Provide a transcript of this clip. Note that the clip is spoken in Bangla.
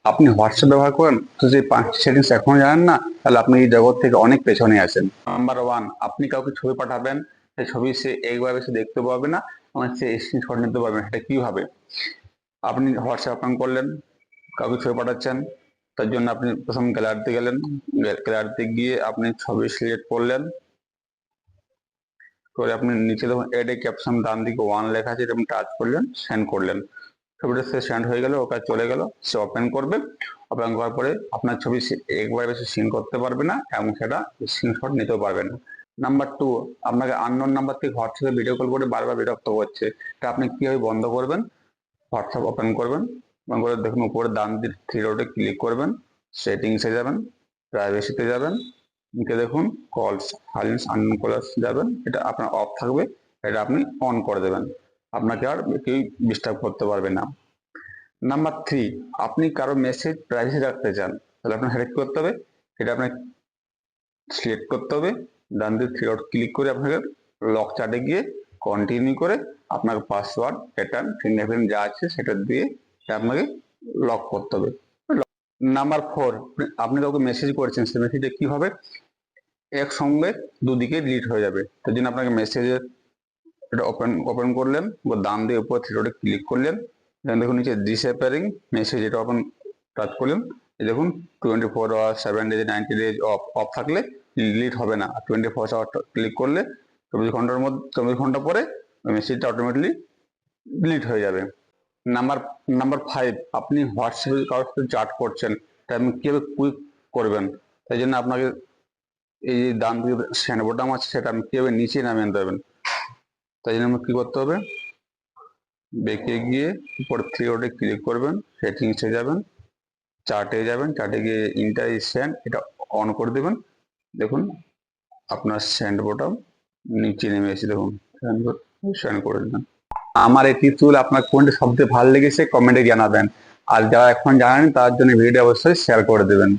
আপনি হোয়াটসঅ্যাপ ব্যবহার করেন তো যে 5টি সেটিংস এখনো জানেন না, তাহলে আপনি এই জগৎ থেকে অনেক পেছনে আছেন। নাম্বার 1, আপনি কাউকে ছবি পাঠাবেন, সেই ছবি সে একবার সে দেখতে পারবে না এবং সে স্ক্রিনশট নিতে পারবে না। সেটা কিভাবে? আপনি হোয়াটসঅ্যাপ ওপেন করলেন, কাউকে ছবি পাঠাচ্ছেন, তার জন্য আপনি প্রথম গ্যালারিতে গেলেন, গ্যালারিতে গিয়ে আপনি ছবি সিলেক্ট করলেন, করে আপনি নিচে দেখুন এড এ ক্যাপশন ডান দিকে 1 লেখা আছে, এটা আপনি টাচ করলেন, সেন্ড করলেন, ছবিটা সে সেন্ড হয়ে গেল, ওর কাছে চলে গেল, সে ওপেন করবে। ওপেন করার পরে আপনার ছবি সে একবার বেশি সিন করতে পারবে না এবং সেটা স্ক্রিনশট নিতেও পারবে না। নাম্বার 2, আপনাকে আননোন নাম্বার থেকে হোয়াটসঅ্যাপে ভিডিও কল করে বারবার বিরক্ত করছে, এটা আপনি কিভাবে বন্ধ করবেন? হোয়াটসঅ্যাপ ওপেন করবেন, ওপেন করে দেখুন উপরে ডান দিক থ্রি ডটে ক্লিক করবেন, সেটিংসে যাবেন, প্রাইভেসিতে যাবেন, নিচে দেখুন কলস সাইলেন্স আননোন কলার্স যাবেন, এটা আপনার অফ থাকবে, এটা আপনি অন করে দেবেন, আপনাকে আর কেউ ডিস্টার্ব করতে পারবে না। নাম্বার 3, আপনি কারো মেসেজ প্রাইভেসি রাখতে চান, তাহলে আপনার সিলেক্ট করতে হবে, এটা আপনাকে সিলেক্ট করতে হবে, ডান দিকে থ্রি ডট ক্লিক করে আপনাকে লক চার্টে গিয়ে কন্টিনিউ করে আপনার পাসওয়ার্ড প্যাটার্ন ফিঙ্গারপ্রিন্ট যা আছে সেটা দিয়ে আপনাকে লক করতে হবে। নাম্বার 4, আপনি কাউকে মেসেজ করেছেন, সেই মেসেজটা কি হবে? একসঙ্গে দুদিকে ডিলিট হয়ে যাবে, তার জন্য আপনাকে মেসেজের এটা ওপেন ওপেন করলেন, ডান দিয়ে উপর থ্রি ডটে ক্লিক করলেন, দেখুন নিচে ডিসঅ্যাপিয়ারিং মেসেজ, এটা ওপেন টাচ করলেন, এই দেখুন 24 hour 7 days 90 days off off থাকলে ডিলিট হবে না, 24 আওয়ার ক্লিক করলে 24 ঘন্টা পরে ওই মেসেজটা অটোমেটিকলি ডিলিট হয়ে যাবে। নাম্বার নাম্বার 5, আপনি হোয়াটসঅ্যাপে কারোর সাথে চ্যাট করছেন, তাই আপনি কীভাবে কুইক করবেন? তাই জন্য আপনাকে এই যে ডান দিকে সেন্ড বোতাম আছে, সেটা আপনি কীভাবে নিচে নামিয়ে আনতে পারবেন? তাই জন্য আমাকে কী করতে হবে? বেঁকে গিয়ে উপরে থ্রি ডটে ক্লিক করবেন, সেটিংসে যাবেন, চার্টে যাবেন, চার্টে গিয়ে ইন্টার সেন্ড এটা অন করে দেবেন, দেখুন আপনার সেন্ড বোতাম নিচে নেমে এসে দেখুন সেন্ড করে দেবেন। আমার এই টিপসগুলো আপনার কোনটা সবচেয়ে ভালো লেগেছে কমেন্টে জানাবেন, আর যারা এখন জানেন তার জন্য ভিডিও অবশ্যই শেয়ার করে দেবেন।